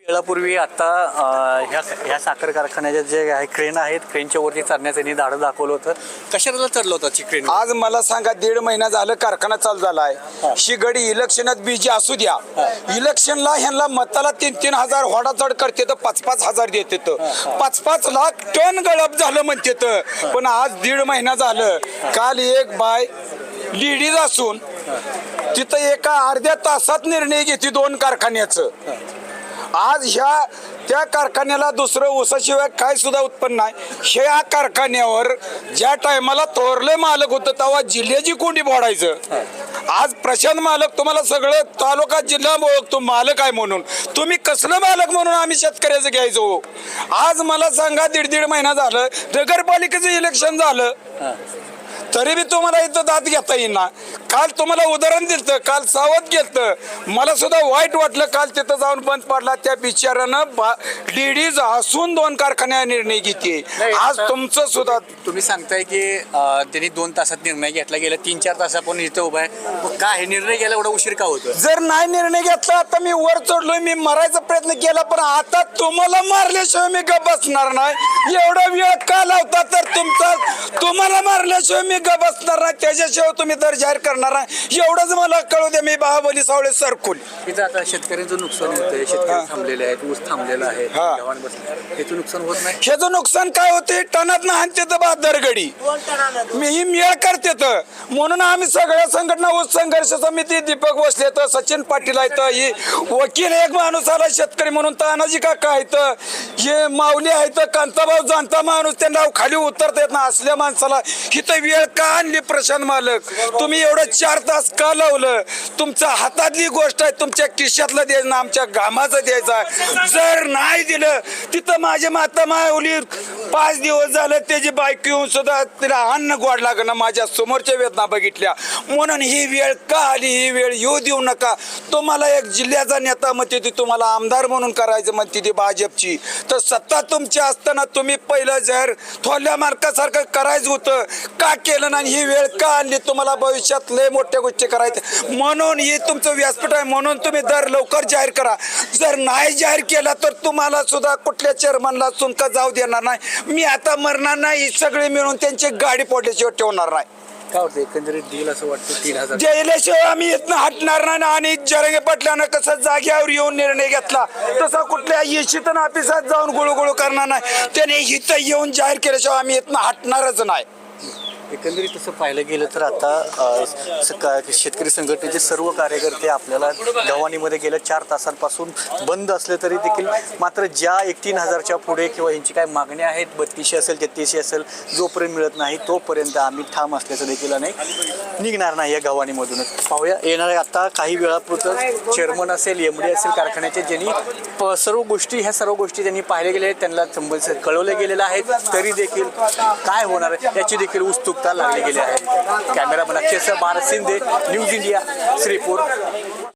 वेळापूर्वी आता ह्या साखर कारखान्याच्या जे आहे क्रेन आहेत, क्रेनच्या वरती चढण्याचं त्यांनी धाडं दाखवलं होतं. कशाला चढलं होतं ती क्रेन? आज मला सांगा 1.5 महिना झालं कारखाना चालू झालाय. ही गडी इलेक्शनात बिजी असू द्या, इलेक्शनला ह्यांना मताला 3-3 हजार होडा चढ करते तर 5-5 हजार देते तर 5-5 लाख टन गळप झालं म्हणते तर. पण आज 1.5 महिना झालं. काल एक बाय लेडीज असून तिथं एका अर्ध्या तासात निर्णय घेते 2 कारखान्याचं. आज त्या कारखान्याला दुसरं ऊसाशिवाय काय सुद्धा उत्पन्न नाही. ह्या कारखान्यावर ज्या टायमाला थोरले मालक होतं तेव्हा जिल्ह्याची कोंडी फोडायचं. आज प्रशांत मालक तुम्हाला सगळं तालुका जिल्हा ओळखतो मालक आहे म्हणून. तुम्ही कसलं मालक म्हणून आम्ही शेतकऱ्याचं घ्यायचो. आज मला सांगा 1.5 महिना झालं नगरपालिकेचं इलेक्शन झालं तरी बी तुम्हाला इथं दाद घेता येईना. काल तुम्हाला उदाहरण दिलं, काल सावध घेतलं, मला सुद्धा वाईट वाटलं. काल तिथं जाऊन बंद पडला. त्या बिचारानं लेडीज असून 2 कारखान्या निर्णय घेते. आज तुमचं सुद्धा तुम्ही सांगताय की त्यांनी 2 तासात निर्णय घेतला, गेल्या 3-4 तासापासून इथं उभा आहे. मग काय निर्णय घ्यायला एवढा उशीर का होतो? जर नाही निर्णय घेतला आता मी वर चढलोय, मी मरायचा प्रयत्न केला, पण आता तुम्हाला मारल्याशिवाय मी गप बसणार नाही. एवढा वेळ का लावता तर तुम्हाला मारल्याशिवाय मी गप बसणार नाही. त्याच्याशिवाय तुम्ही दर जाहीर करणार नाही एवढंच मला कळू दे. मी बाहुबली सावळे सरकुल. तिथं आता शेतकऱ्यांचं नुकसान होतंय, शेतकरी थांबलेले आहेत, ऊस थांबलेला आहे, त्याचं नुकसान होत नाही. ह्याचं नुकसान काय होते? टनात ना आणते तर बहादरगडी मी ही मेळ करते तर. म्हणून आम्ही सगळ्या संघटना ऊस संघर्ष समिती, दीपक भोसले तर, सचिन पाटील आहेत, ही वकील एक माणूस आला शेतकरी म्हणून, तानाजी काका आहेत, हे माऊली आहेत, कांताभाऊ जाणता माणूस, त्यांना खाली उतरता येत ना. असल्या माणसाला इथं वेळ का आणली प्रशांत मालक? तुम्ही एवढं 4 तास का लावलं? तुमच्या हातातली गोष्ट आहे, तुमच्या खिशातलं द्यायचं ना, आमच्या घामाचं द्यायचं. जर नाही दिलं तिथं माझे माता माऊली 5 दिवस झालं त्याची बायको येऊन सुद्धा तिला अन्न गोड लागणं माझ्या समोरच्या वेदना बघितल्या. म्हणून ही वेळ का आली? ही वेळ येऊ देऊ नका. तुम्हाला एक जिल्ह्याचा नेता म्हणते ती, तुम्हाला आमदार म्हणून करायचं म्हणते ती भाजपची, तर सत्ता तुमची असताना तुम्ही पहिलं जर थोरल्या मार्कासारखं करायचं होतं का केलं नाही? ही वेळ का आणली? तुम्हाला भविष्यात लय मोठ्या गोष्टी करायच्या म्हणून ही तुमचं व्यासपीठ आहे. म्हणून तुम्ही दर लवकर जाहीर करा. जर नाही जाहीर केला तर तुम्हाला सुद्धा कुठल्या चेअरमनला चुनका जाऊ देणार नाही. मी आता मरणार नाही. सगळे मिळून त्यांची गाडी पोटल्याशिवाय ठेवणार नाही. काय होतं एकंदरीत देईल असं वाटतं? 3,000 द्यायल्याशिवाय आम्ही इथनं हटणार नाही. आणि जरंगे पाटलानं कसं जाग्यावर येऊन निर्णय घेतला तसा कुठल्या येशीतन ऑफिसात जाऊन गुळगुळ करणार नाही. त्याने इथं येऊन जाहीर केल्याशिवाय आम्ही इथनं हटणारच नाही. एकंदरीत तसं पाहिलं गेलं तर आता शेतकरी संघटनेचे सर्व कार्यकर्ते आपल्याला गव्हाणीमध्ये गेल्या 4 तासांपासून बंद असले तरी देखील मात्र ज्या 1-3,000च्या पुढे किंवा यांची काय मागण्या आहेत, 3200 असेल 3300 असेल, जोपर्यंत मिळत नाही तोपर्यंत आम्ही ठाम असल्याचं देखील निघणार नाही या गव्हाणीमधूनच. पाहूया येणाऱ्या आता काही वेळापुरतं चेअरमन असेल, MD असेल कारखान्याचे, ज्यांनी ह्या सर्व गोष्टी त्यांनी पाहिले गेले आहेत, त्यांना कळवले गेलेलं आहे, तरी देखील काय होणार आहे याची देखील उत्सुकता लागली गेली आहे. कॅमेरामन अक्षय भारत शिंदे, न्यूज इंडिया, श्रीपूर.